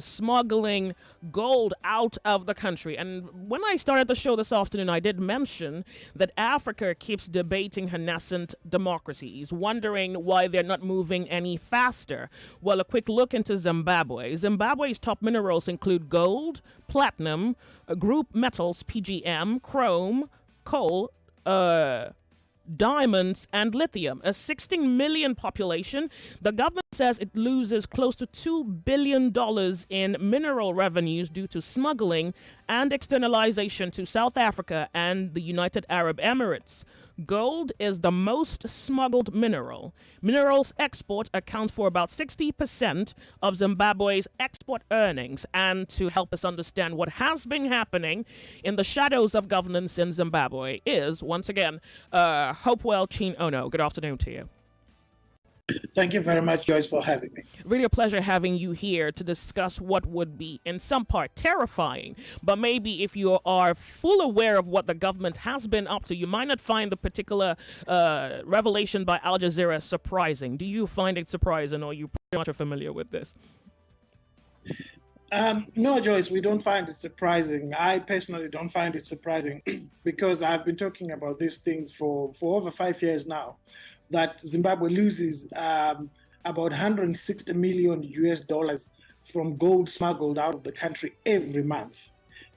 smuggling gold out of the country. And when I started the show this afternoon, I did mention that Africa keeps debating her nascent democracies, wondering why they're not moving any faster. Well, a quick look into Zimbabwe. Zimbabwe's top minerals include gold, platinum, group metals, PGM, chrome, coal, diamonds, and lithium. A 16 million population, the government says it loses close to $2 billion in mineral revenues due to smuggling and externalization to South Africa and the United Arab Emirates. Gold is the most smuggled mineral. Minerals export accounts for about 60% of Zimbabwe's export earnings. And to help us understand what has been happening in the shadows of governance in Zimbabwe is, once again, Hopewell Chin Ono. Good afternoon to you. Thank you very much, Joyce, for having me. Really a pleasure having you here to discuss what would be, in some part, terrifying. But maybe if you are full aware of what the government has been up to, you might not find the particular revelation by Al Jazeera surprising. Do you find it surprising, or are you pretty much familiar with this? No, Joyce, we don't find it surprising. I personally don't find it surprising because I've been talking about these things for over 5 years now, that Zimbabwe loses about 160 million US dollars from gold smuggled out of the country every month.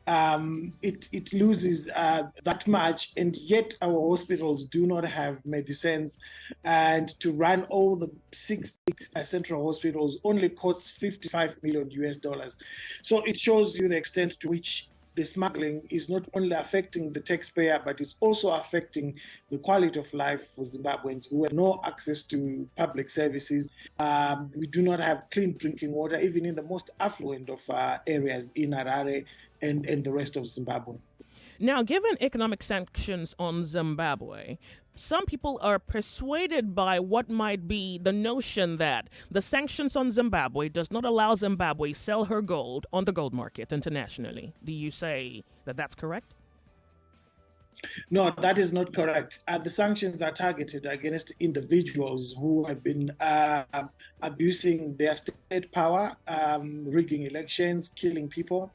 It loses that much, and yet our hospitals do not have medicines, and to run all the 6 big central hospitals only costs 55 million US dollars. So it shows you the extent to which the smuggling is not only affecting the taxpayer, but it's also affecting the quality of life for Zimbabweans who have no access to public services. We do not have clean drinking water, even in the most affluent of areas in Harare and the rest of Zimbabwe. Now, given economic sanctions on Zimbabwe, some people are persuaded by what might be the notion that the sanctions on Zimbabwe does not allow Zimbabwe sell her gold on the gold market internationally. Do you say that that's correct? No, that is not correct. The sanctions are targeted against individuals who have been abusing their state power, rigging elections, killing people.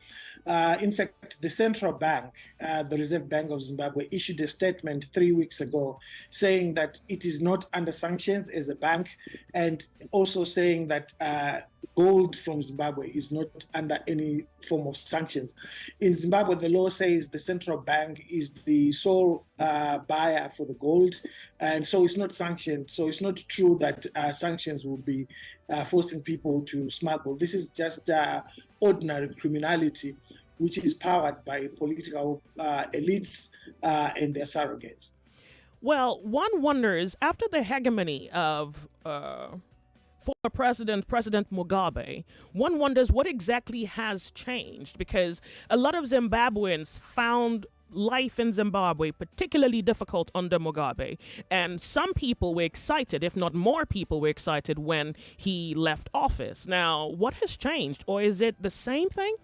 In fact, the central bank, the Reserve Bank of Zimbabwe, issued a statement 3 weeks ago saying that it is not under sanctions as a bank, and also saying that gold from Zimbabwe is not under any form of sanctions. In Zimbabwe, the law says the central bank is the sole buyer for the gold, and so it's not sanctioned. So it's not true that sanctions will be forcing people to smuggle. This is just ordinary criminality, which is powered by political elites and their surrogates. Well, one wonders, after the hegemony of former President Mugabe, one wonders what exactly has changed, because a lot of Zimbabweans found life in Zimbabwe particularly difficult under Mugabe, and some people were excited, if not more people were excited, when he left office. Now, what has changed, or is it the same thing?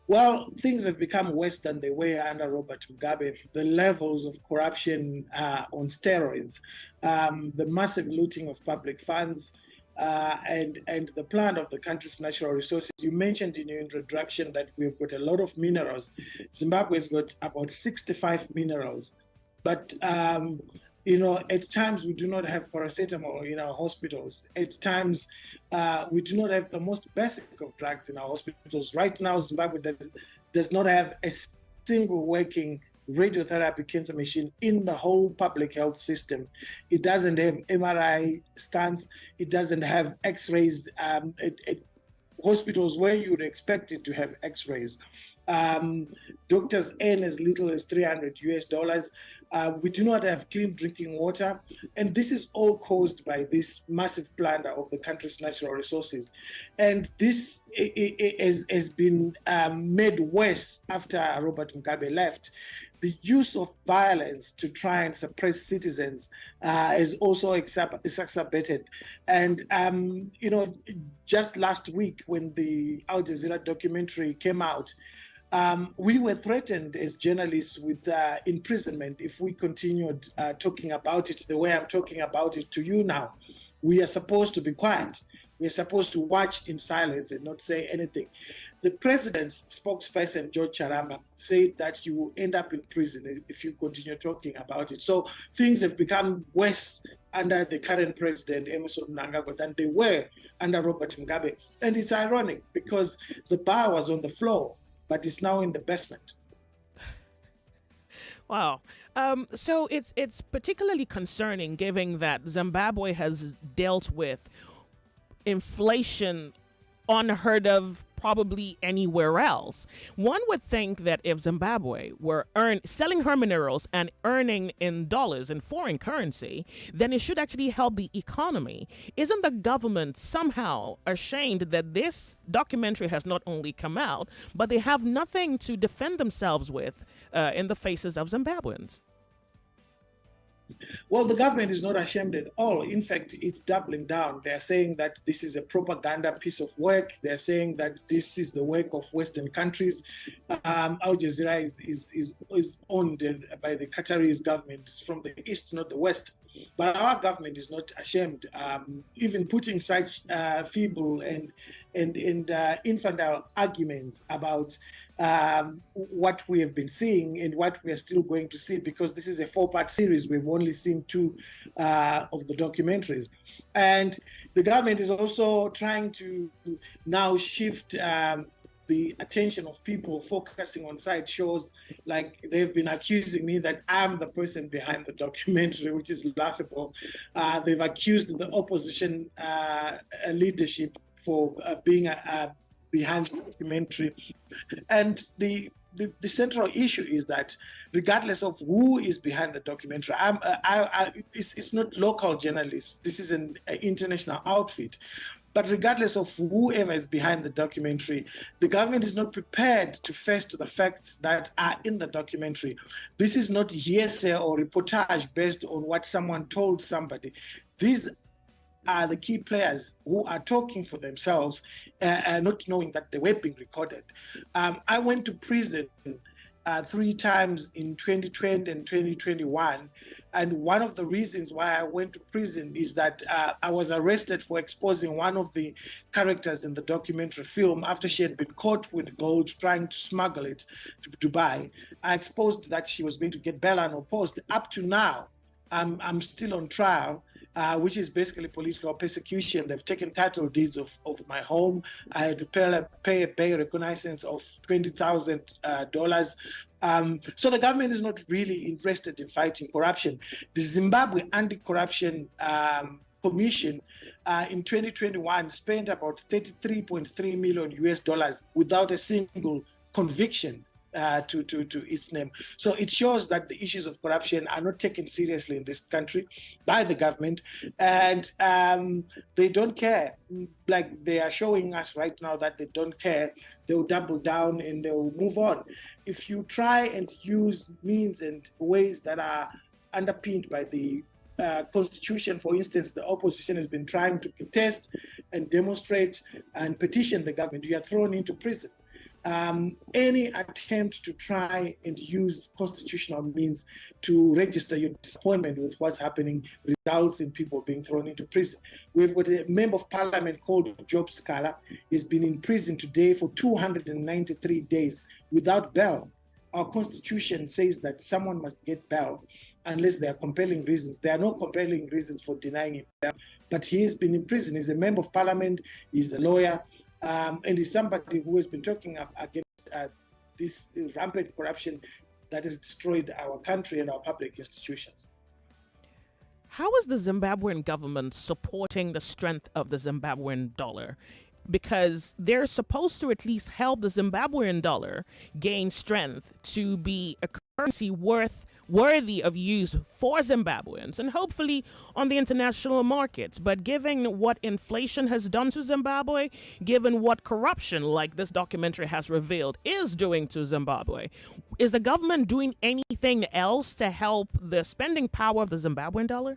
Well, things have become worse than they were under Robert Mugabe. The levels of corruption on steroids, the massive looting of public funds, and the plan of the country's natural resources. You mentioned in your introduction that we've got a lot of minerals. Zimbabwe's got about 65 minerals, but at times we do not have paracetamol in our hospitals. At times we do not have the most basic of drugs in our hospitals. Right now, Zimbabwe does not have a single working radiotherapy cancer machine in the whole public health system. It doesn't have MRI scans. It doesn't have X-rays. Hospitals where you would expect it to have X-rays. Doctors earn as little as 300 US dollars. We do not have clean drinking water. And this is all caused by this massive plunder of the country's natural resources. And this has been made worse after Robert Mugabe left. The use of violence to try and suppress citizens is also exacerbated. And, just last week when the Al Jazeera documentary came out, we were threatened as journalists with imprisonment if we continued talking about it the way I'm talking about it to you now. We are supposed to be quiet. we're supposed to watch in silence and not say anything. The president's spokesperson, George Charamba, said that you will end up in prison if you continue talking about it. So things have become worse under the current president, Emerson Mnangagwa, than they were under Robert Mugabe. And it's ironic because the bar was on the floor, but it's now in the basement. Wow. So it's particularly concerning given that Zimbabwe has dealt with inflation unheard of probably anywhere else. One would think that if Zimbabwe were selling her minerals and earning in dollars in foreign currency, then it should actually help the economy. Isn't the government somehow ashamed that this documentary has not only come out, but they have nothing to defend themselves with in the faces of Zimbabweans? Well, the government is not ashamed at all. In fact, it's doubling down. They're saying that this is a propaganda piece of work. They're saying that this is the work of Western countries. Al Jazeera is owned by the Qataris government. It's from the East, not the West. But our government is not ashamed, even putting such feeble and infantile arguments about what we have been seeing and what we are still going to see, because this is a 4-part series. We've only seen 2 of the documentaries. And the government is also trying to now shift the attention of people focusing on side shows. Like, they've been accusing me that I'm the person behind the documentary, which is laughable. They've accused the opposition leadership for being behind the documentary. And the central issue is that regardless of who is behind the documentary, it's not local journalists. This is an international outfit. But regardless of whoever is behind the documentary, the government is not prepared to face to the facts that are in the documentary. This is not hearsay or reportage based on what someone told somebody. These are the key players who are talking for themselves, not knowing that they were being recorded. I went to prison 3 times in 2020 and 2021. And one of the reasons why I went to prison is that I was arrested for exposing one of the characters in the documentary film after she had been caught with gold trying to smuggle it to Dubai. I exposed that she was going to get bail unopposed. Up to now, I'm still on trial, which is basically political persecution. They've taken title deeds of my home. I had to pay a bail reconnaissance of $20,000. So the government is not really interested in fighting corruption. The Zimbabwe Anti-Corruption Commission in 2021 spent about $33.3 million without a single conviction to its name. So it shows that the issues of corruption are not taken seriously in this country by the government, and they don't care. Like they are showing us right now that they don't care. They'll double down and they'll move on. If you try and use means and ways that are underpinned by the Constitution, for instance, the opposition has been trying to protest and demonstrate and petition the government, you are thrown into prison. Any attempt to try and use constitutional means to register your disappointment with what's happening results in people being thrown into prison. We've got a member of parliament called Job Scala. He's been in prison today for 293 days without bail. Our constitution says that someone must get bail unless there are compelling reasons. There are no compelling reasons for denying him bail, but he has been in prison. He's a member of parliament, he's a lawyer, and is somebody who has been talking up against this rampant corruption that has destroyed our country and our public institutions. How is the Zimbabwean government supporting the strength of the Zimbabwean dollar? Because they're supposed to at least help the Zimbabwean dollar gain strength to be a currency worthy of use for Zimbabweans and hopefully on the international markets. But given what inflation has done to Zimbabwe, given what corruption, like this documentary has revealed, is doing to Zimbabwe, is the government doing anything else to help the spending power of the Zimbabwean dollar?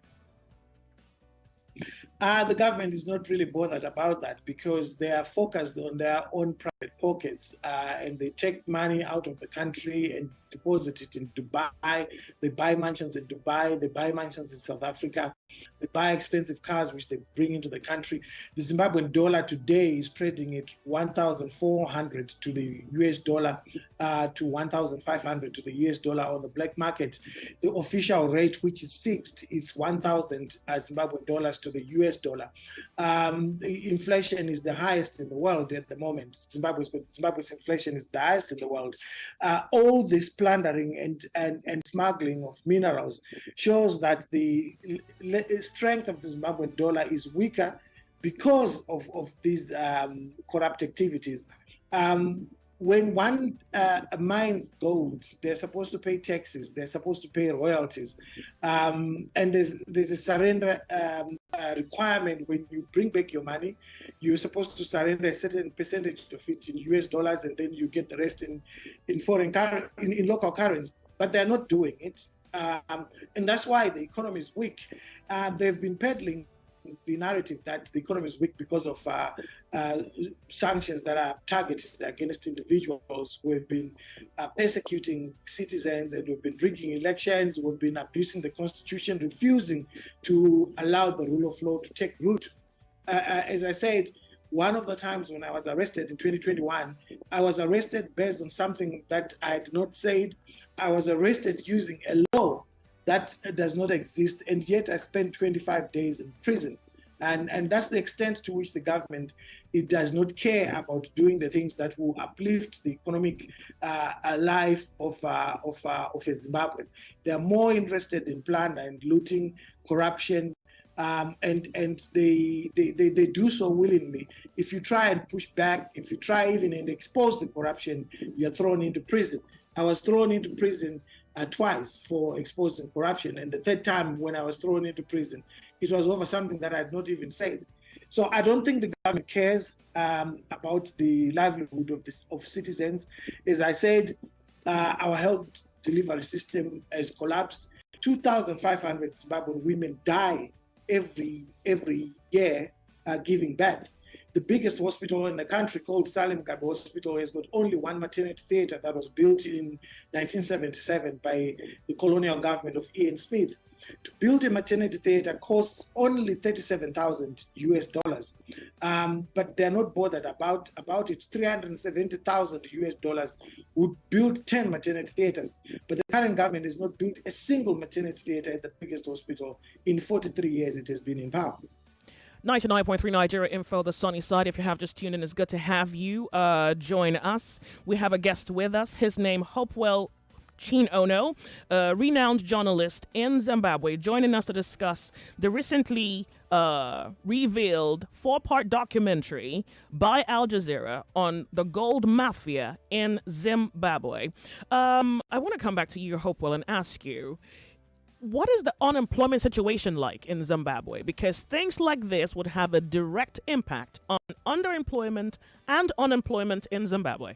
The government is not really bothered about that because they are focused on their own private pockets, and they take money out of the country and deposit it in Dubai. They buy mansions in Dubai, they buy mansions in South Africa, They buy expensive cars, which they bring into the country. The Zimbabwean dollar today is trading at 1,400 to the US dollar, to 1,500 to the US dollar on the black market. The official rate, which is fixed, it's 1,000 Zimbabwean dollars to the US dollar. The inflation is the highest in the world at the moment. Zimbabwe's inflation is the highest in the world. All this plundering and smuggling of minerals shows that the strength of the Zimbabwean dollar is weaker because of these corrupt activities. When one mines gold, they're supposed to pay taxes, they're supposed to pay royalties, and there's a surrender requirement. When you bring back your money, you're supposed to surrender a certain percentage of it in US dollars, and then you get the rest in local currency. But they're not doing it, and that's why the economy is weak. They've been peddling the narrative that the economy is weak because of sanctions that are targeted against individuals who have been persecuting citizens, and who have been rigging elections, who have been abusing the constitution, refusing to allow the rule of law to take root. As I said, one of the times when I was arrested in 2021, I was arrested based on something that I had not said. I was arrested using a law that does not exist, and yet I spent 25 days in prison. And that's the extent to which the government, it does not care about doing the things that will uplift the economic life of a Zimbabwean. They are more interested in plunder and looting, corruption, and they do so willingly. If you try and push back, if you try even and expose the corruption, you're thrown into prison. I was thrown into prison twice for exposing corruption, and the third time when I was thrown into prison, it was over something that I had not even said. So I don't think the government cares about the livelihood of citizens. As I said, our health delivery system has collapsed. 2,500 Zimbabwean women die every year giving birth. The biggest hospital in the country, called Salem Gabe Hospital, has got only one maternity theater that was built in 1977 by the colonial government of Ian Smith. To build a maternity theater costs only $37,000 US dollars, but they're not bothered about it. $370,000 US dollars would build 10 maternity theaters, but the current government has not built a single maternity theater at the biggest hospital in 43 years it has been in power. 99.3 Nigeria Info, the sunny side. If you have just tuned in, it's good to have you join us. We have a guest with us. His name, Hopewell Ono, a renowned journalist in Zimbabwe, joining us to discuss the recently revealed 4-part documentary by Al Jazeera on the gold mafia in Zimbabwe. I want to come back to you, Hopewell, and ask you, what is the unemployment situation like in Zimbabwe? Because things like this would have a direct impact on underemployment and unemployment in Zimbabwe.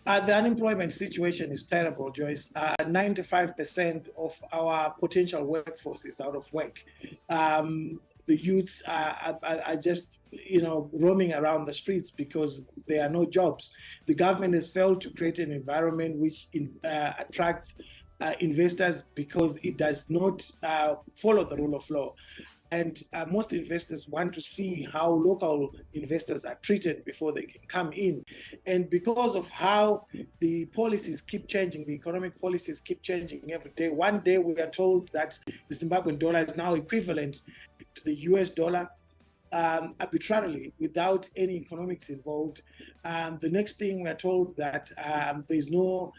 The unemployment situation is terrible, Joyce. 95% of our potential workforce is out of work. The youths are just, roaming around the streets because there are no jobs. The government has failed to create an environment which attracts investors because it does not follow the rule of law. And most investors want to see how local investors are treated before they can come in. And because of how the policies keep changing, the economic policies keep changing every day. One day we are told that the Zimbabwean dollar is now equivalent to the US dollar arbitrarily without any economics involved. The next thing we're told that there's no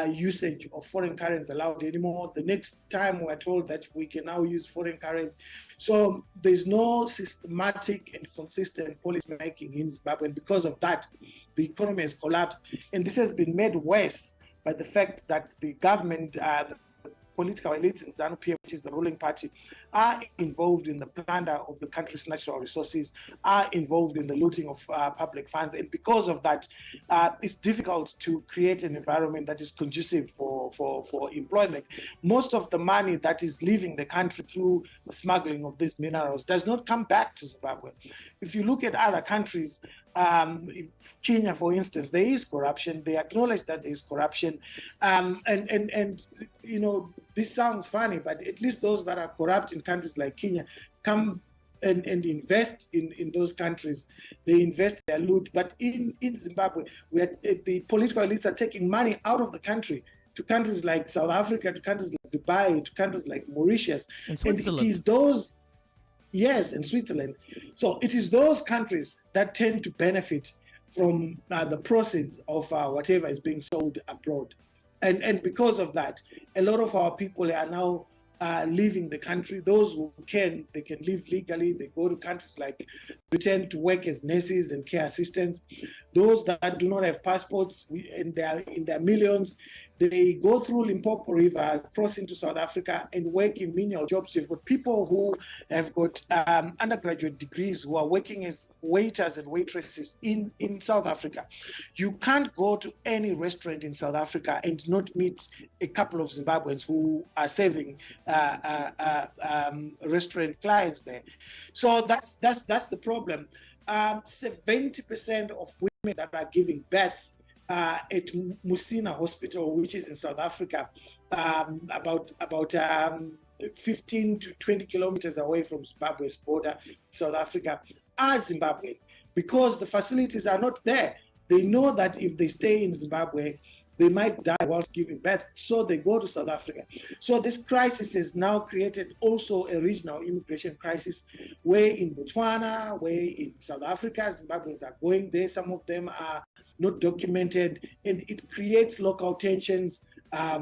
usage of foreign currency allowed anymore. The next time we're told that we can now use foreign currency. So there's no systematic and consistent policy making in Zimbabwe. And because of that, the economy has collapsed. And this has been made worse by the fact that the government, the political elites in ZANU-PF, which is the ruling party, are involved in the plunder of the country's natural resources, are involved in the looting of public funds. And because of that, it's difficult to create an environment that is conducive for employment. Most of the money that is leaving the country through the smuggling of these minerals does not come back to Zimbabwe. If you look at other countries, Kenya, for instance, there is corruption. They acknowledge that there is corruption, and you know, this sounds funny, but at least those that are corrupt in countries like Kenya come and invest in those countries. They invest their loot. But in Zimbabwe, where the political elites are taking money out of the country to countries like South Africa, to countries like Dubai, to countries like Mauritius, and it is those. Yes, in Switzerland. So it is those countries that tend to benefit from the proceeds of whatever is being sold abroad. And because of that, a lot of our people are now leaving the country. Those who can, they can live legally. They go to countries like Britain to work as nurses and care assistants. Those that do not have passports, in their millions, they go through Limpopo River, cross into South Africa, and work in menial jobs. You've got people who have got undergraduate degrees who are working as waiters and waitresses in South Africa. You can't go to any restaurant in South Africa and not meet a couple of Zimbabweans who are serving restaurant clients there. So that's the problem. 70% of women that are giving birth at Musina Hospital, which is in South Africa, about 15 to 20 kilometers away from Zimbabwe's border, South Africa, are Zimbabwean, because the facilities are not there. They know that if they stay in Zimbabwe, they might die whilst giving birth, so they go to South Africa. So this crisis has now created also a regional immigration crisis, where in Botswana, where in South Africa, Zimbabweans are going there. Some of them are not documented, and it creates local tensions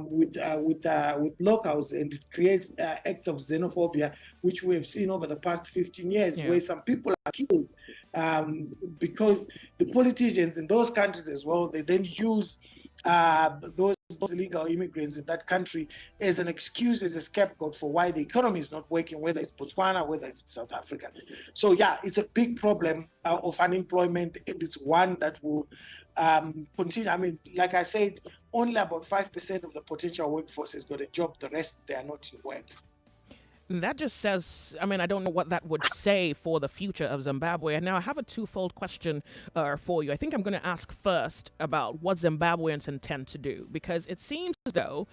with locals, and it creates acts of xenophobia, which we have seen over the past 15 years, where some people are killed because the politicians in those countries as well, they then use those illegal immigrants in that country as an excuse, as a scapegoat for why the economy is not working, whether it's Botswana, whether it's South Africa. So yeah, it's a big problem of unemployment, and it's one that will continue. I mean, like I said, only about 5% of the potential workforce has got a job. The rest, they are not in work. And that just says, I mean, I don't know what that would say for the future of Zimbabwe. And now I have a twofold question for you. I think I'm going to ask first about what Zimbabweans intend to do, because it seems as though,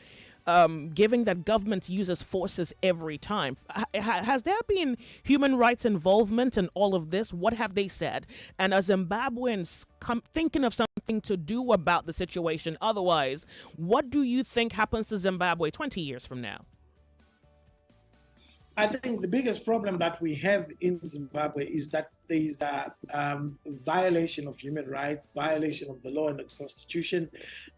given that government uses forces every time, has there been human rights involvement in all of this? What have they said? And are Zimbabweans thinking of something to do about the situation? Otherwise, what do you think happens to Zimbabwe 20 years from now? I think the biggest problem that we have in Zimbabwe is that there is a violation of human rights, violation of the law and the constitution,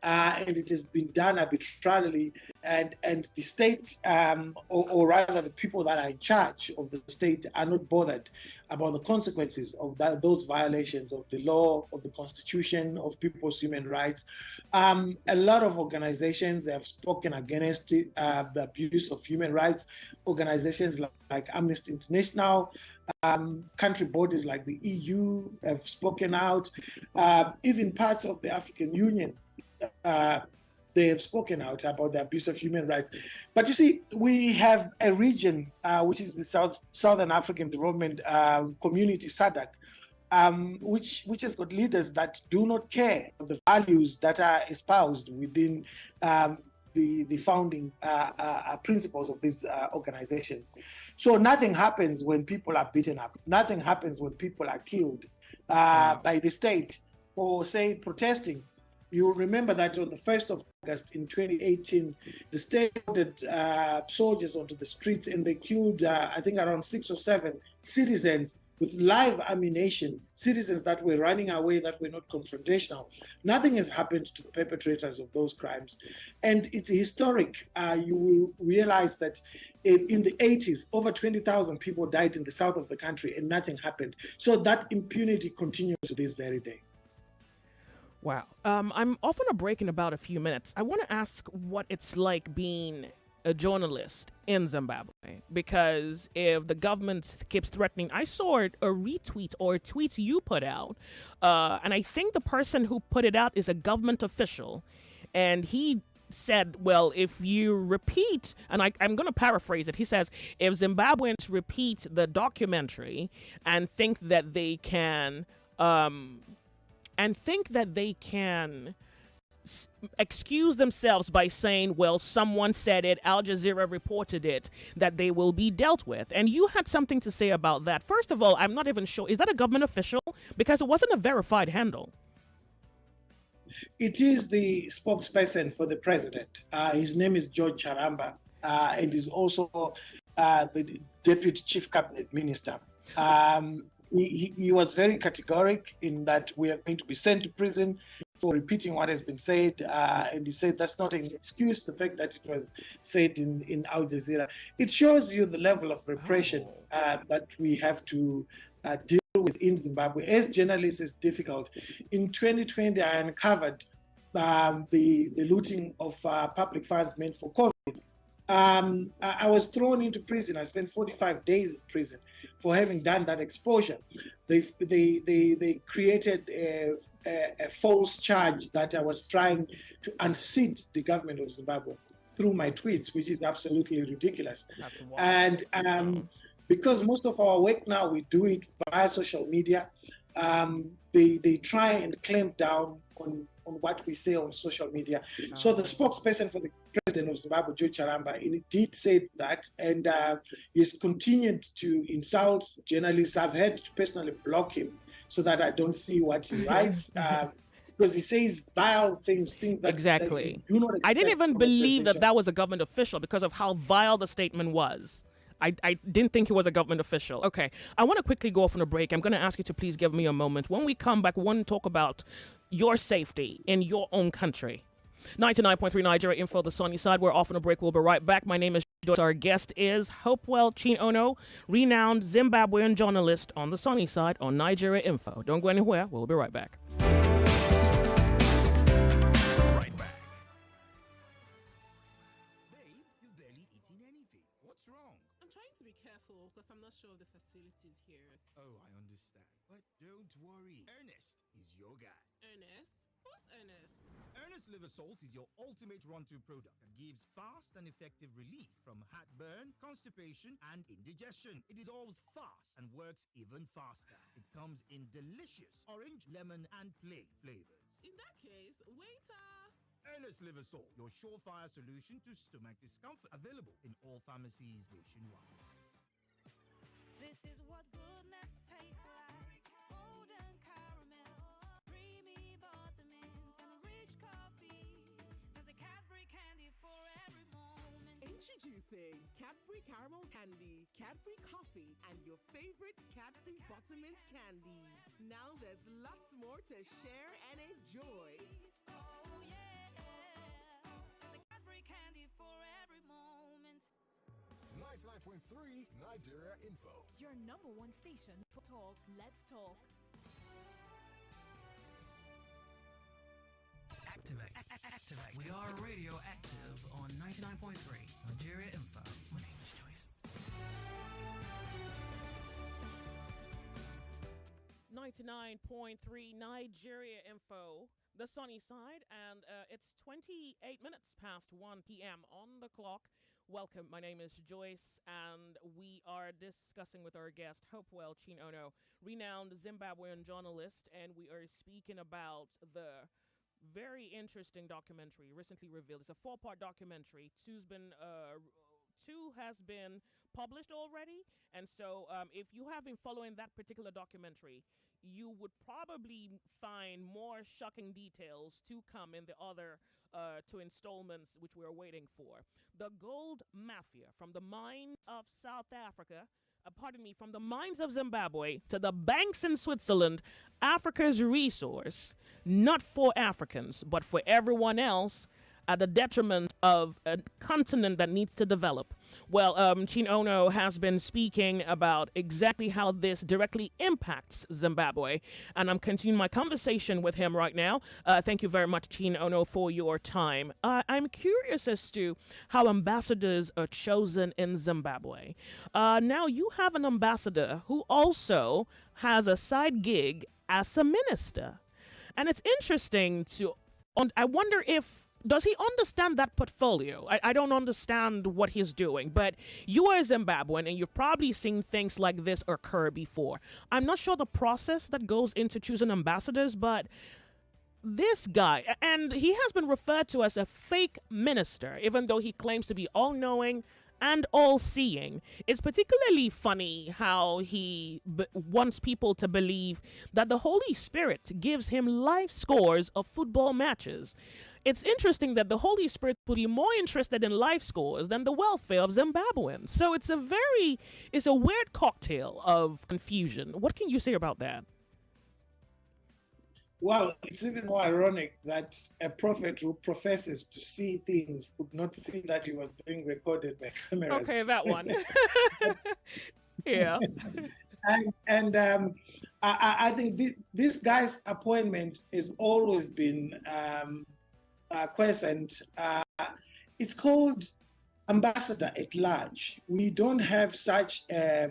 and it has been done arbitrarily. And the state, or rather the people that are in charge of the state, are not bothered about the consequences of those violations of the law, of the constitution, of people's human rights. A lot of organizations have spoken against the abuse of human rights. Organizations like Amnesty International, country bodies like the EU have spoken out. Even parts of the African Union, they have spoken out about the abuse of human rights. But you see, we have a region, which is the Southern African Development Community, SADC, which has got leaders that do not care of the values that are espoused within the founding principles of these organizations. So nothing happens when people are beaten up. Nothing happens when people are killed by the state or, say, protesting. You remember that on the 1st of August in 2018, the state ordered soldiers onto the streets, and they killed, I think, around 6 or 7 citizens with live ammunition, citizens that were running away, that were not confrontational. Nothing has happened to the perpetrators of those crimes. And it's historic. You will realize that in the 80s, over 20,000 people died in the south of the country, and nothing happened. So that impunity continues to this very day. Wow. I'm off on a break in about a few minutes. I want to ask what it's like being a journalist in Zimbabwe, because if the government keeps threatening, I saw a retweet or a tweet you put out, and I think the person who put it out is a government official, and he said, well, if you repeat, and I'm going to paraphrase it, he says, if Zimbabweans repeat the documentary and think that they can and think that they can excuse themselves by saying, well, someone said it, Al Jazeera reported it, that they will be dealt with. And you had something to say about that. First of all, I'm not even sure, is that a government official? Because it wasn't a verified handle. It is the spokesperson for the president. His name is George Charamba, and he's also the deputy chief cabinet minister. He was very categoric in that we are going to be sent to prison for repeating what has been said, and he said that's not an excuse, the fact that it was said in Al Jazeera. It shows you the level of repression that we have to deal with in Zimbabwe. As journalists, it's difficult. In 2020, I uncovered the looting of public funds meant for COVID. I was thrown into prison. I spent 45 days in prison for having done that exposure. They created a false charge that I was trying to unseat the government of Zimbabwe through my tweets, which is absolutely ridiculous. And because most of our work now, we do it via social media, they try and clamp down on what we say on social media. So the spokesperson for the president of Zimbabwe, George Charamba, indeed said that, and he's continued to insult journalists. I've had to personally block him so that I don't see what he writes. Because he says vile things that exactly. That you do not I didn't even believe that was a government official because of how vile the statement was. I didn't think he was a government official. Okay, I want to quickly go off on a break. I'm going to ask you to please give me a moment. When we come back, we want to talk about your safety in your own country. 99.3 Nigeria Info, the sunny side. We're off on a break. We'll be right back. My name is Joyce. Our guest is Hopewell Chin-Ono, renowned Zimbabwean journalist on the sunny side on Nigeria Info. Don't go anywhere. We'll be right back. Because I'm not sure of the facilities here. Oh, I understand. But don't worry. Ernest is your guy. Ernest? Who's Ernest? Ernest Liver Salt is your ultimate run-to product that gives fast and effective relief from heartburn, constipation, and indigestion. It dissolves fast and works even faster. It comes in delicious orange, lemon, and plain flavors. In that case, waiter! Ernest Liver Salt, your surefire solution to stomach discomfort. Available in all pharmacies nationwide. This is what goodness tastes like. Golden caramel, creamy buttermint, and rich coffee. There's a Cadbury candy for every moment. Introducing Cadbury Caramel Candy, Cadbury Coffee, and your favorite Cadbury Buttermint candies. Now there's lots more to share and enjoy. Oh yeah, there's a Cadbury candy for every moment. 99.3 Nigeria Info. Your number one station for talk. Let's talk. Activate. Activate. We are radioactive on 99.3 Nigeria Info. My name is Joyce. 99.3 Nigeria Info, the sunny side, and it's 28 minutes past 1 p.m. on the clock. Welcome, my name is Joyce, and we are discussing with our guest, Hopewell Chin-Ono, renowned Zimbabwean journalist, and we are speaking about the very interesting documentary recently revealed. It's a 4-part documentary. Two has been published already, and so if you have been following that particular documentary, you would probably find more shocking details to come in the other 2 installments which we're waiting for. The Gold Mafia, from the mines of South Africa, from the mines of Zimbabwe to the banks in Switzerland, Africa's resource, not for Africans, but for everyone else, at the detriment of a continent that needs to develop. Well, Chin-Ono has been speaking about exactly how this directly impacts Zimbabwe, and I'm continuing my conversation with him right now. Thank you very much, Chin-Ono, for your time. I'm curious as to how ambassadors are chosen in Zimbabwe. Now, you have an ambassador who also has a side gig as a minister. And it's interesting I wonder if Does he understand that portfolio? I don't understand what he's doing, but you are a Zimbabwean and you've probably seen things like this occur before. I'm not sure the process that goes into choosing ambassadors, but this guy, and he has been referred to as a fake minister, even though he claims to be all knowing and all seeing. It's particularly funny how he wants people to believe that the Holy Spirit gives him live scores of football matches. It's interesting that the Holy Spirit would be more interested in life scores than the welfare of Zimbabweans. So it's a weird cocktail of confusion. What can you say about that? Well, it's even more ironic that a prophet who professes to see things could not see that he was being recorded by cameras. Okay, that one. Yeah. I think this guy's appointment has always been quiescent. It's called ambassador at large. We don't have such a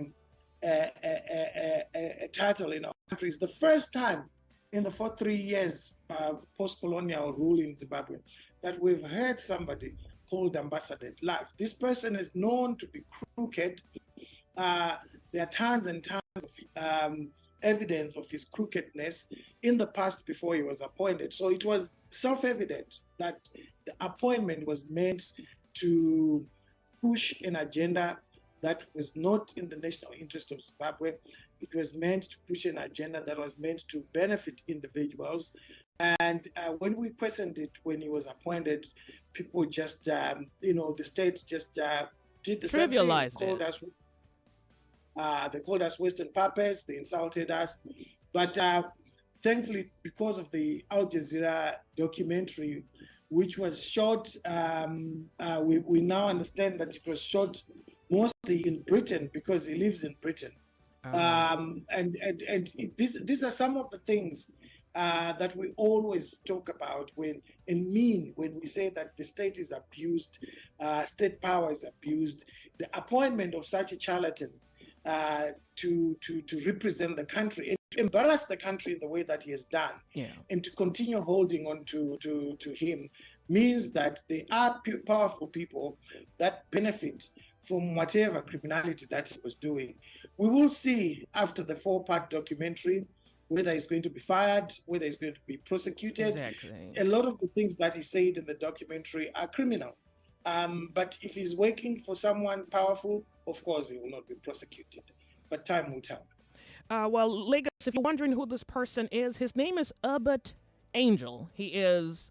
title in our country. It's the first time in the 3 years of post-colonial rule in Zimbabwe that we've heard somebody called ambassador at large. This person is known to be crooked. There are tons and tons of evidence of his crookedness in the past before he was appointed. So it was self-evident that the appointment was meant to push an agenda that was not in the national interest of Zimbabwe. It was meant to push an agenda that was meant to benefit individuals. And when we questioned it when he was appointed, people just, the state just did the same thing. Trivialized it. They called us Western puppets, they insulted us. But thankfully, because of the Al Jazeera documentary, which was shot, we now understand that it was shot mostly in Britain because he lives in Britain. These are some of the things that we always talk about when we say that the state is abused, state power is abused. The appointment of such a charlatan to represent the country and to embarrass the country in the way that he has done, and to continue holding on to him means that there are powerful people that benefit from whatever criminality that he was doing. We will see after the 4-part documentary whether he's going to be fired, whether he's going to be prosecuted. Exactly. A lot of the things that he said in the documentary are criminal. But if he's working for someone powerful, of course, he will not be prosecuted. But time will tell. Well, Lagos, if you're wondering who this person is, his name is Herbert Angel. He is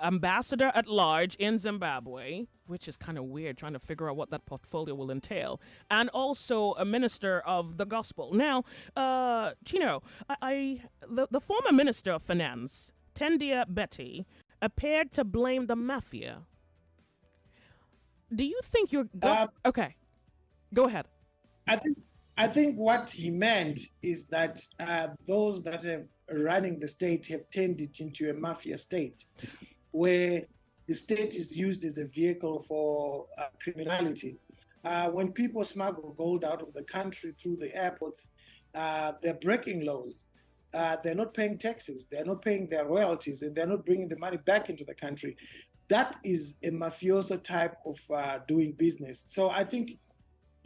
ambassador at large in Zimbabwe, which is kind of weird, trying to figure out what that portfolio will entail, and also a minister of the gospel. Now, Chino, the former minister of finance, Tendia Betty, appeared to blame the Mafia. Do you think you're okay? Go ahead. I think what he meant is that those that have running the state have turned it into a mafia state, where the state is used as a vehicle for criminality. When people smuggle gold out of the country through the airports, they're breaking laws. They're not paying taxes. They're not paying their royalties, and they're not bringing the money back into the country. That is a mafioso type of doing business. So I think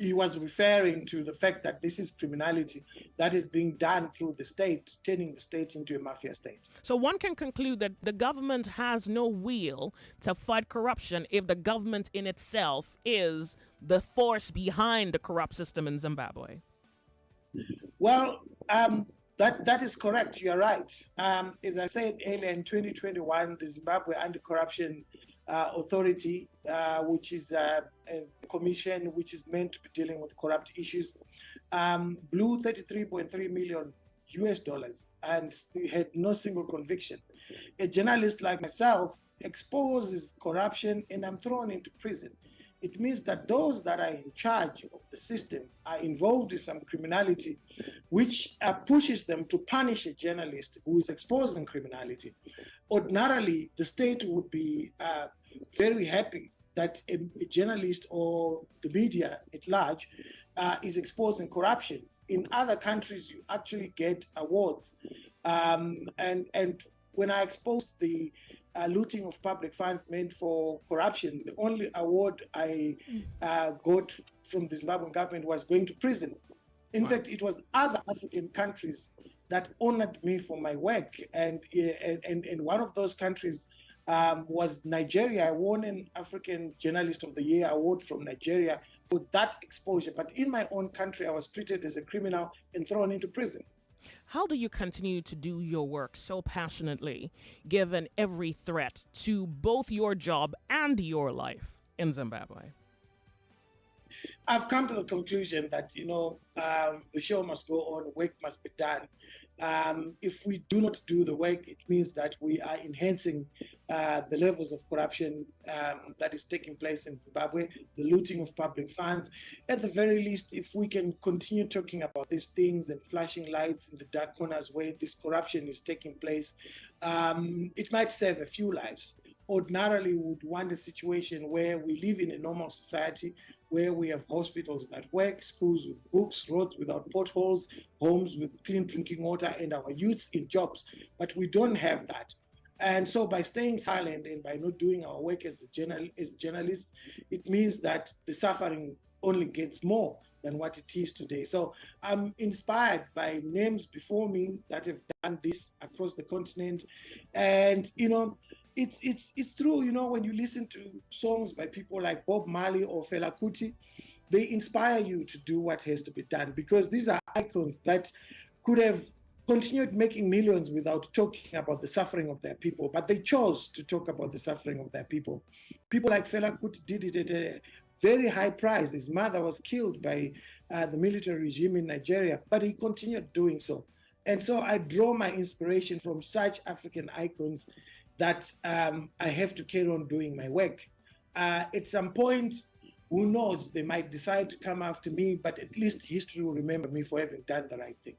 he was referring to the fact that this is criminality that is being done through the state, turning the state into a mafia state. So one can conclude that the government has no will to fight corruption if the government in itself is the force behind the corrupt system in Zimbabwe. Well, that is correct. You're right. As I said earlier, in 2021, the Zimbabwe Anti-Corruption Authority, which is a commission which is meant to be dealing with corrupt issues, blew $33.3 million and we had no single conviction. A journalist like myself exposes corruption and I'm thrown into prison. It means that those that are in charge of the system are involved in some criminality, which pushes them to punish a journalist who is exposing criminality. Ordinarily, the state would be very happy that a journalist or the media at large is exposing corruption. In other countries, you actually get awards. And when I exposed the looting of public funds meant for corruption. The only award I got from the Zimbabwean government was going to prison. In fact, it was other African countries that honored me for my work. And one of those countries was Nigeria. I won an African Journalist of the Year award from Nigeria for that exposure. But in my own country, I was treated as a criminal and thrown into prison. How do you continue to do your work so passionately, given every threat to both your job and your life in Zimbabwe? I've come to the conclusion that, the show must go on, work must be done. If we do not do the work, it means that we are enhancing the levels of corruption that is taking place in Zimbabwe, the looting of public funds. At the very least, if we can continue talking about these things and flashing lights in the dark corners where this corruption is taking place, it might save a few lives. Ordinarily, we would want a situation where we live in a normal society, where we have hospitals that work, schools with books, roads without potholes, homes with clean drinking water, and our youths in jobs. But we don't have that. And so by staying silent and by not doing our work as journalists, it means that the suffering only gets more than what it is today. So I'm inspired by names before me that have done this across the continent. And, it's true, when you listen to songs by people like Bob Marley or Fela Kuti, they inspire you to do what has to be done, because these are icons that could have continued making millions without talking about the suffering of their people, but they chose to talk about the suffering of their people. People like Fela Kuti did it at a very high price. His mother was killed by the military regime in Nigeria, but he continued doing so. And so I draw my inspiration from such African icons that I have to carry on doing my work. At some point, who knows, they might decide to come after me, but at least history will remember me for having done the right thing.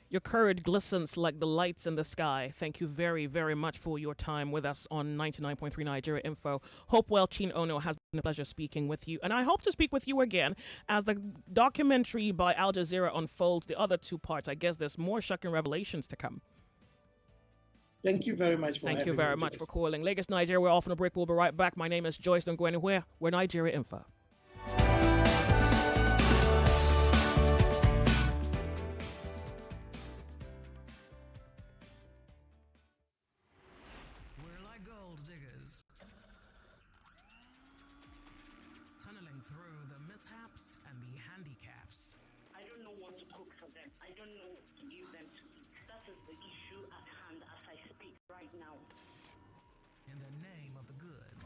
Your courage glistens like the lights in the sky. Thank you very, very much for your time with us on 99.3 Nigeria Info. Hopewell Ono has been a pleasure speaking with you, and I hope to speak with you again as the documentary by Al Jazeera unfolds the other two parts. I guess there's more shocking revelations to come. Thank you very much for Thank you very much for calling. Lagos, Nigeria, we're off on a break. We'll be right back. My name is Joyce Onyemuwa. We're Nigeria Info. We're like gold diggers, tunneling through the mishaps and the handicaps. I don't know what to cook for them. I don't know what to give them to eat. That is the issue at hand as I speak right now. In the name of the good,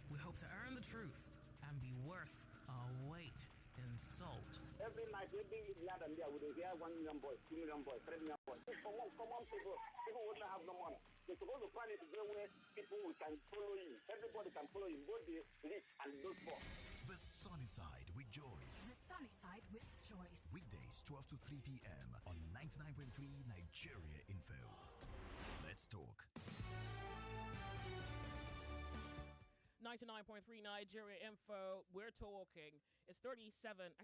we hope to earn the truth and be worth our weight in salt. Every night, every yard and there, we will hear 1 million boys, 2 million boys, 3 million boys. For common people wouldn't have no money. They're supposed to find it where people can follow you. Everybody can follow you, both the rich and those poor. The Sunny Side with Joyce. The Sunny Side with Joyce. Weekdays 12 to 3 p.m. on 99.3 Nigeria Info. Let's talk. 99.3 Nigeria Info. We're talking. It's 38 minutes.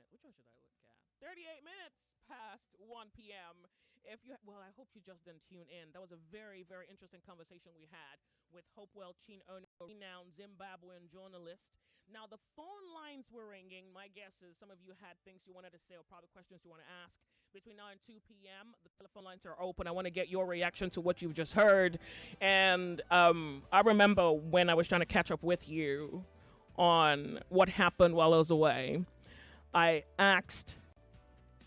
Which one should I look at? 38 minutes past 1 p.m. I hope you just didn't tune in. That was a very, very interesting conversation we had with Hopewell Ono, renowned Zimbabwean journalist. Now, the phone lines were ringing. My guess is some of you had things you wanted to say or probably questions you want to ask. Between now and 2 p.m., the telephone lines are open. I want to get your reaction to what you've just heard. And I remember when I was trying to catch up with you on what happened while I was away, I asked,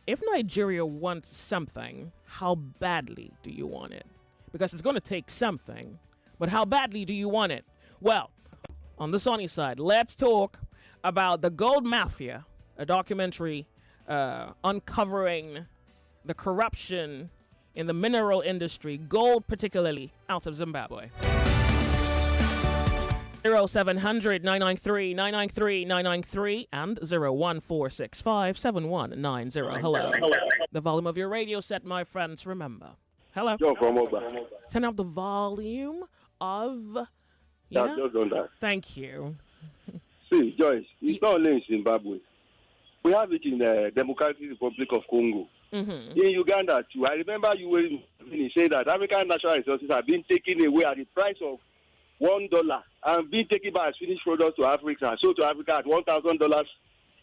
if Nigeria wants something, how badly do you want it? Because it's going to take something, but how badly do you want it? Well, on the sunny side, let's talk about the Gold Mafia, a documentary uncovering the corruption in the mineral industry, gold particularly, out of Zimbabwe. 0700 993 993 993 and 01465 7190. Hello. The volume of your radio set, my friends, remember. Hello. Turn up the volume of... Yeah? Just on that. Thank you. See, Joyce, it's not only in Zimbabwe. We have it in the Democratic Republic of Congo. in Uganda too. I remember you were saying that African natural resources have been taken away at the price of $1 and being taken by as finished products to Africa, sold to Africa at $1,000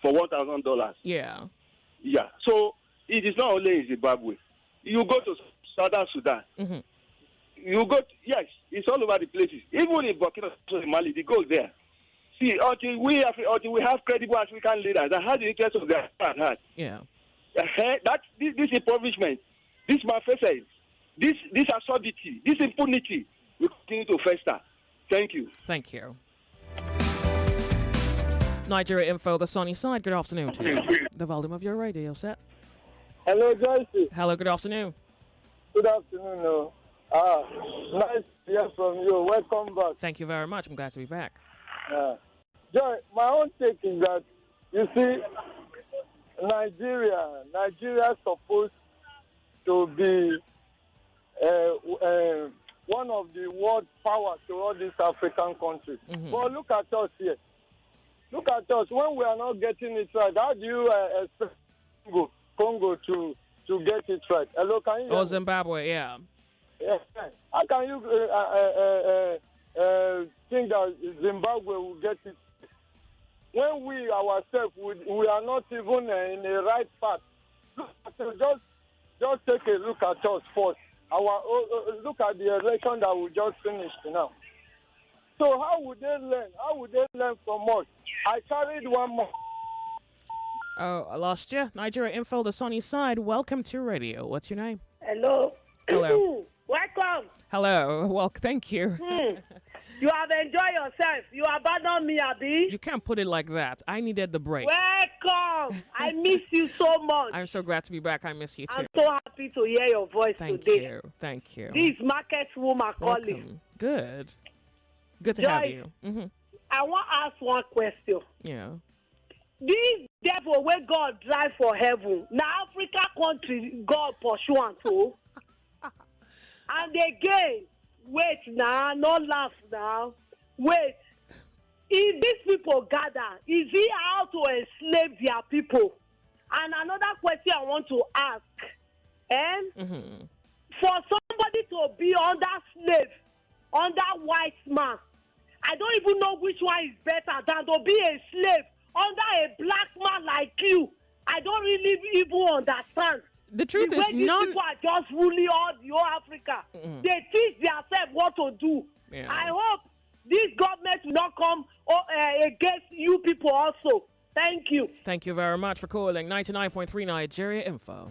for $1,000. Yeah. Yeah. So it is not only in Zimbabwe. You go to Southern Sudan. You go, yes, it's all over the places. Even in Burkina Faso, Mali, they go there. See, until we have credible African leaders that have the interest of their at heart. Yeah. This impoverishment, this malfeasance, this absurdity, this impunity will continue to fester. Thank you. Thank you. Nigeria Info, the sunny side. Good afternoon to you. The volume of your radio set. Hello, Joyce. Hello, good afternoon. Good afternoon. Nice to hear from you. Welcome back. Thank you very much. I'm glad to be back. Joy, my own take is that, you see, Nigeria is supposed to be one of the world powers to all these African countries. But look at us here. Look at us. When we are not getting it right, how do you expect Congo to get it right? Hello, can you hear me? Zimbabwe, yeah. Yeah. How can you think that Zimbabwe will get it when we ourselves we are not even in the right path? Just take a look at us first. Look at the election that we just finished now. So how would they learn? How would they learn from us? I carried one more. Oh, I lost you. Nigeria Info, the sunny side. Welcome to radio. What's your name? Hello. Hello. Welcome. Hello. Well, thank you. You have enjoyed yourself. You abandoned me, Abi. You can't put it like that. I needed the break. Welcome. I miss you so much. I'm so glad to be back. I miss you too. I'm so happy to hear your voice today. Thank you. This market woman calling. Welcome. Good to Joyce, have you. I want to ask one question. Yeah. This devil where God drive for heaven. Now Africa country God pursue and so. And again, wait now, not laugh now. Wait. If these people gather, is he how to enslave their people? And another question I want to ask. For somebody to be under slave, under white man, I don't even know which one is better than to be a slave under a black man like you. I don't really even understand. The truth the is, way these people are just ruling all the whole Africa. They teach themselves what to do. Yeah. I hope this government will not come against you people also. Thank you. Thank you very much for calling 99.3 Nigeria Info.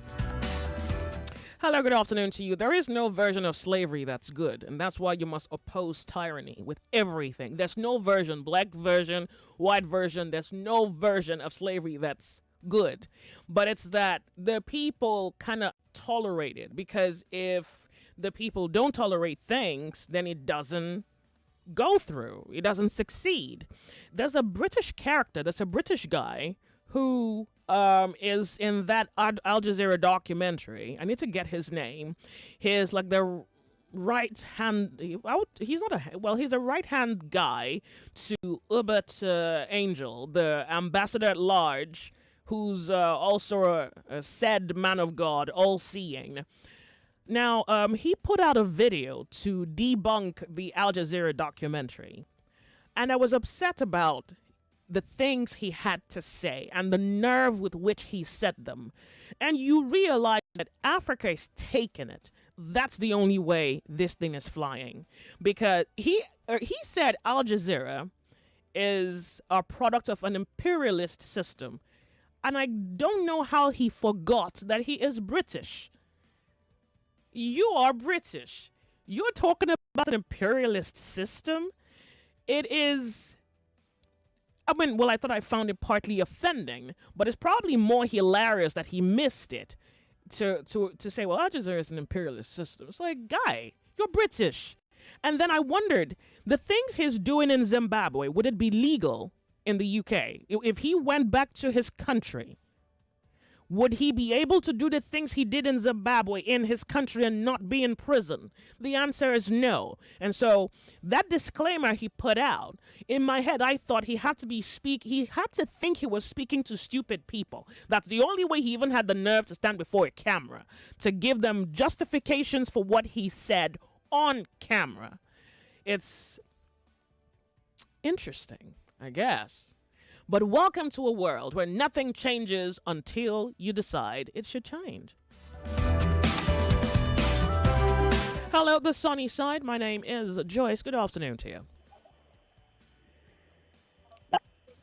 Hello, good afternoon to you. There is no version of slavery that's good, and that's why you must oppose tyranny with everything. There's no version, black version, white version, there's no version of slavery that's good. But it's that the people kind of tolerate it, because if the people don't tolerate things, then it doesn't go through. It doesn't succeed. There's a British character, there's a British guy who is in that Al Jazeera documentary. I need to get his name. He's like the right hand. He's a right hand guy to Hubert Angel, the ambassador at large, who's also a said man of God, all seeing. Now, he put out a video to debunk the Al Jazeera documentary, and I was upset about the things he had to say and the nerve with which he said them. And you realize that Africa is taking it. That's the only way this thing is flying. Because he said Al Jazeera is a product of an imperialist system. And I don't know how he forgot that he is British. You are British. You're talking about an imperialist system? It is... I thought I found it partly offending, but it's probably more hilarious that he missed it to say, well, Al Jazeera is an imperialist system. It's like, guy, you're British. And then I wondered, the things he's doing in Zimbabwe, would it be legal in the UK? If he went back to his country, Would he be able to do the things he did in Zimbabwe in his country and not be in prison? The answer is no. And so that disclaimer he put out, in my head, I thought he had to think he was speaking to stupid people. That's the only way he even had the nerve to stand before a camera, to give them justifications for what he said on camera. It's interesting, I guess. But welcome to a world where nothing changes until you decide it should change. Hello, the sunny side. My name is Joyce. Good afternoon to you.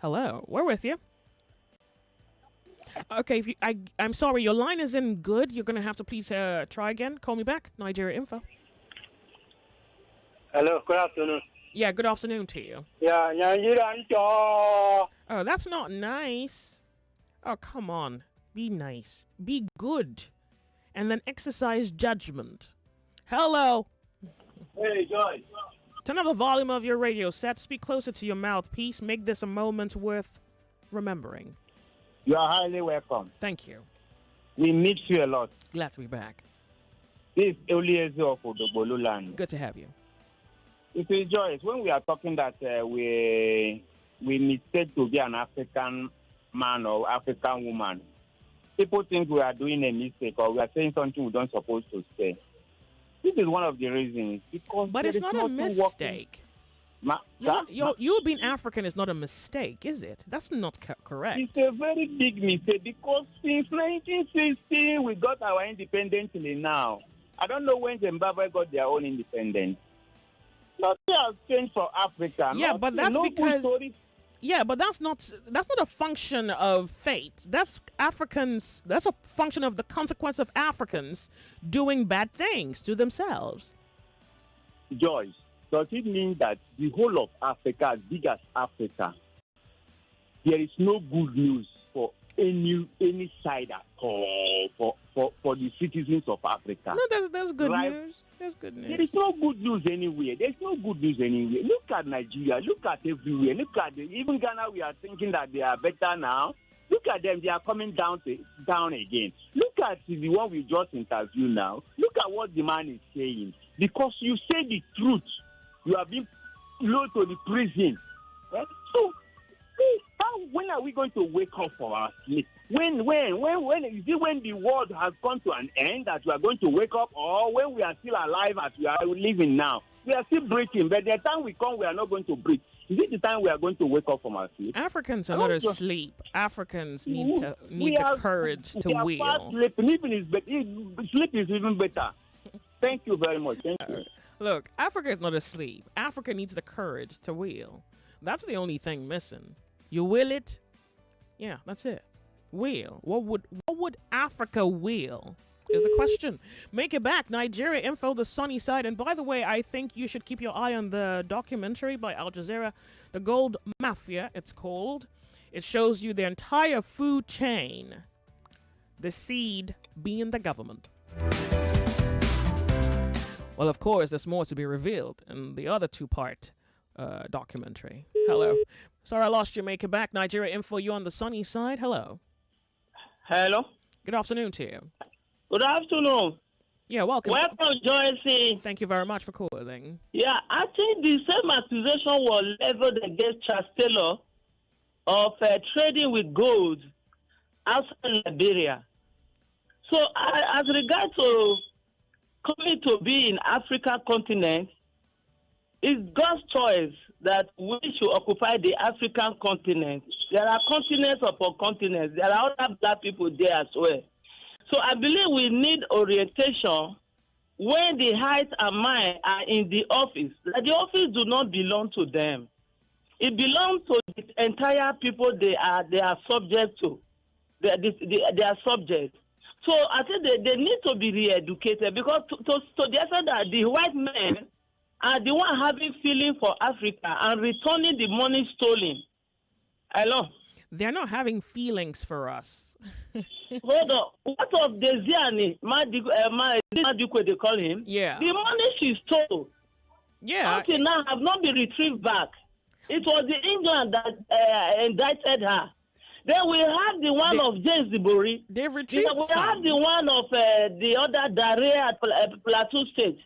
Hello, we're with you. Okay, I'm sorry, your line isn't good. You're going to have to please try again. Call me back. Nigeria Info. Hello, good afternoon. Yeah, good afternoon to you. Yeah, Nigeria Info. Oh, that's not nice. Oh, come on. Be nice. Be good. And then exercise judgment. Hello. Hey, Joyce. Turn up the volume of your radio set. Speak closer to your mouthpiece. Make this a moment worth remembering. You are highly welcome. Thank you. We miss you a lot. Glad to be back. This is Eliezer of Odobolo land. Good to have you. You see, Joyce, when we are talking that we mistake to be an African man or African woman, people think we are doing a mistake or we are saying something we don't supposed to say. This is one of the reasons. But it's not a mistake. You being African is not a mistake, is it? That's not correct. It's a very big mistake because since 1960 we got our independence till now. I don't know when Zimbabwe got their own independence. Nothing has changed for Africa. Yeah, but that's because. Yeah, but that's not a function of fate. That's Africans. That's a function of the consequence of Africans doing bad things to themselves. Joyce, does it mean that the whole of Africa, as big as Africa, there is no good news for any side at all for the citizens of Africa? No, there's good news. There's good news. There is no good news anywhere. There's no good news anywhere. Look at Nigeria. Look at everywhere. Look at even Ghana. We are thinking that they are better now. Look at them. They are coming down again. Look at the one we just interviewed now. Look at what the man is saying. Because you say the truth, you have been low to the prison. Right? So, when are we going to wake up for our sleep? When is it when the world has come to an end that we are going to wake up, or when we are still alive as we are living now? We are still breathing, but the time we come, we are not going to breathe. Is it the time we are going to wake up from our sleep? Africans are not asleep. Africans need the courage to wheel. Sleep is even better. Thank you very much. Thank you. Look, Africa is not asleep. Africa needs the courage to wheel. That's the only thing missing. You will it? Yeah, that's it. Wheel. What would Africa wheel? Is the question. Make it back. Nigeria Info, the sunny side. And by the way, I think you should keep your eye on the documentary by Al Jazeera, The Gold Mafia, it's called. It shows you the entire food chain. The seed being the government. Well, of course, there's more to be revealed in the other two-part documentary. Hello. Sorry, I lost you. Make it back. Nigeria Info, you on the sunny side. Hello. Hello. Good afternoon to you. Good afternoon. Yeah, welcome. Welcome, Joyce. Thank you very much for calling. Yeah, I think the same accusation was leveled against Charles Taylor of trading with gold outside Liberia. So, as regards to coming to be in African continent, it's God's choice that we should occupy the African continent. There are continents upon continents. There are other black people there as well. So I believe we need orientation when the heart and mind are in the office. That the office do not belong to them. It belongs to the entire people they are subject to. They are subject. So I think they need to be re-educated because to the extent that the white men are the one having feeling for Africa and returning the money stolen. Hello? They're not having feelings for us. Hold on. What of Desiani? Madikwe, they call him. Yeah. The money she stole. Yeah. Until now have not been retrieved back. It was the England that indicted her. Then we have the one of James Zibori. They've retrieved We some. have the one of the other Dare at Plateau State.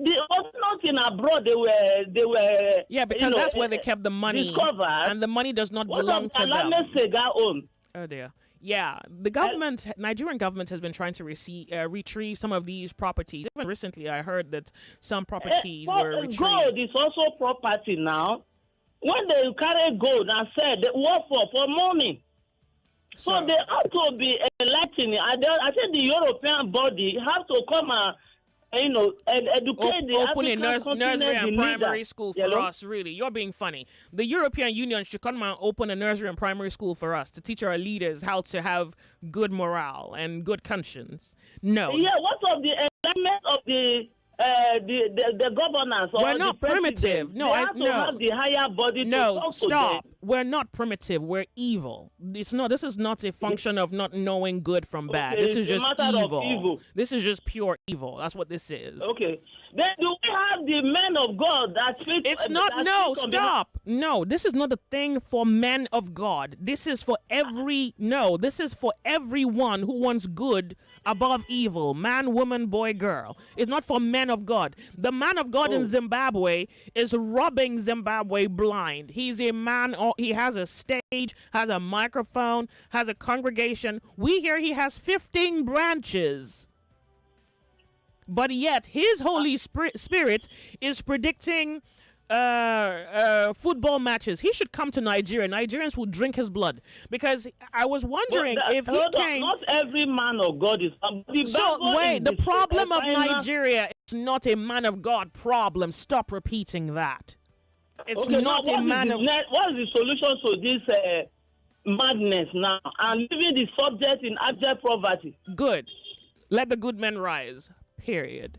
They was nothing abroad. They were. Yeah, because that's where they kept the money. Discovered. And the money does not What belong of to them. Alame Sega own? Oh dear. Yeah, the government, Nigerian government, has been trying to retrieve some of these properties. Even recently, I heard that some properties were retrieved. Gold is also property now. When they carry gold and sell, they work for money. So they have to be enlightening. I think the European body have to come and educate the open a African nursery and continent, the primary leaders. school for us, really. You're being funny. The European Union should come and open a nursery and primary school for us to teach our leaders how to have good morale and good conscience. No. Yeah, what of the element of the governance? We're or not the primitive. No, they have to have the higher body. No, to talk to stop. them. We're not primitive. We're evil. It's not. This is not a function of not knowing good from bad. Okay, This is it's a just matter of evil. evil. This is just pure evil. That's what this is. Okay. Then do we have the men of God that speak? It's not. No, stop. No, this is not a thing for men of God. This is for every. No, this is for everyone who wants good above evil. Man, woman, boy, girl. It's not for men of God. The man of God in Zimbabwe is rubbing Zimbabwe blind. He's a man. He has a stage, has a microphone, has a congregation. We hear he has 15 branches. But yet, his Holy Spirit is predicting football matches. He should come to Nigeria. Nigerians will drink his blood. Because I was wondering if he came... Not every man of God is... the problem of Nigeria is not a man of God problem. Stop repeating that. It's not a man of... What is the solution to this madness now? And leaving the subject in abject poverty. Good. Let the good men rise. Period.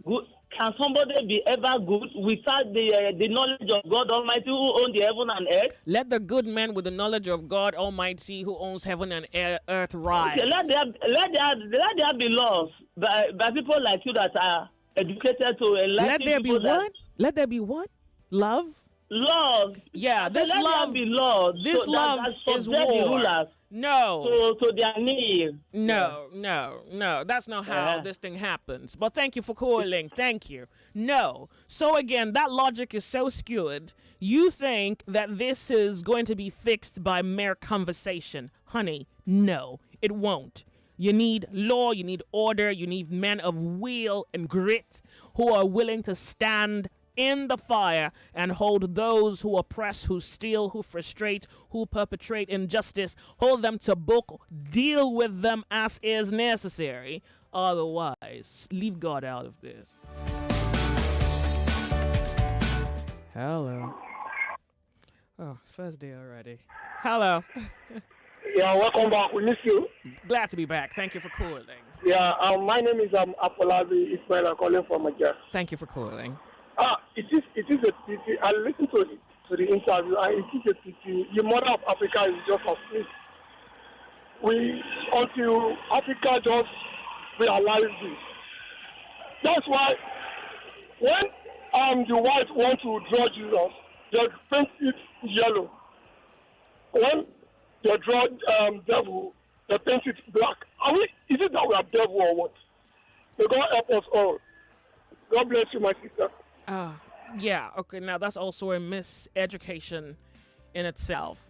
Good. Can somebody be ever good without the knowledge of God Almighty who owns the heaven and earth? Let the good men with the knowledge of God Almighty who owns heaven and earth rise. Okay, let there be laws by people like you that are educated to enlighten Let there be what? Let there be what? Love? Love. Yeah, this let love. There be laws. This love is war. The rulers. No. To their knees. No. That's not how this thing happens. But thank you for calling. Thank you. No. So again, that logic is so skewed. You think that this is going to be fixed by mere conversation. Honey, no, it won't. You need law, you need order, you need men of will and grit who are willing to stand in the fire and hold those who oppress, who steal, who frustrate, who perpetrate injustice, hold them to book, deal with them as is necessary. Otherwise, leave God out of this. Hello. Oh, first day already. Hello. Yeah, welcome back. We miss you. Glad to be back. Thank you for calling. Yeah, my name is Afolabi Ismail. I'm calling from Nigeria. Thank you for calling. It is a pity. I listened to the interview, and it is a pity. The mother of Africa is just asleep. Until Africa just realize this. That's why when the white want to draw Jesus, they paint it yellow. When they draw devil, they paint it black. Is it that we are devil or what? May God help us all. God bless you, my sister. Yeah, okay, now that's also a miseducation in itself.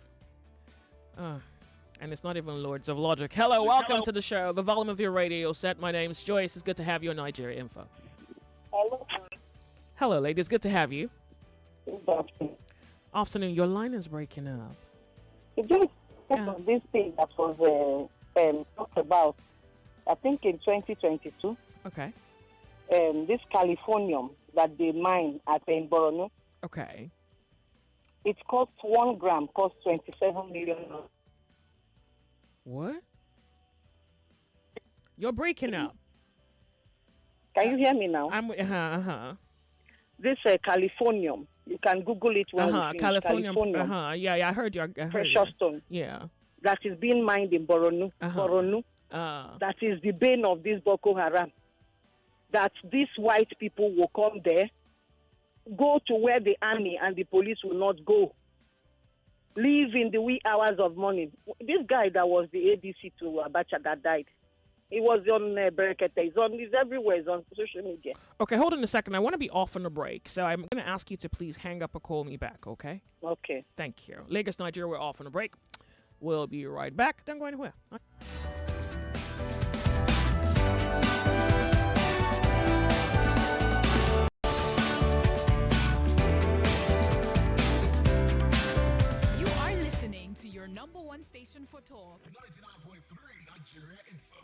And it's not even Lords of Logic. Hello, welcome to the show. The volume of your radio set. My name's Joyce. It's good to have you on Nigeria Info. Hello. Hello, ladies. Good to have you. Good afternoon. Afternoon. Your line is breaking up. Just this thing that was talked about, I think in 2022. Okay. This Californium that they mine at Borno. Okay. It cost 1 gram, cost $27 million. What? You're breaking up. Can you hear me now? This Californium, you can Google it when you finish. Californium. Yeah, I heard you. Precious stone. Yeah. That is being mined in Borno. Borno. That is the bane of this Boko Haram. That these white people will come there, go to where the army and the police will not go. leave in the wee hours of morning. This guy that was the ADC to Abacha that died, he was on Berekete. He's everywhere. He's on social media. Okay, hold on a second. I want to be off on a break, so I'm going to ask you to please hang up or call me back, okay? Okay. Thank you. Lagos, Nigeria, we're off on a break. We'll be right back. Don't go anywhere. You are listening to your number one station for talk. 99.3 Nigeria Info.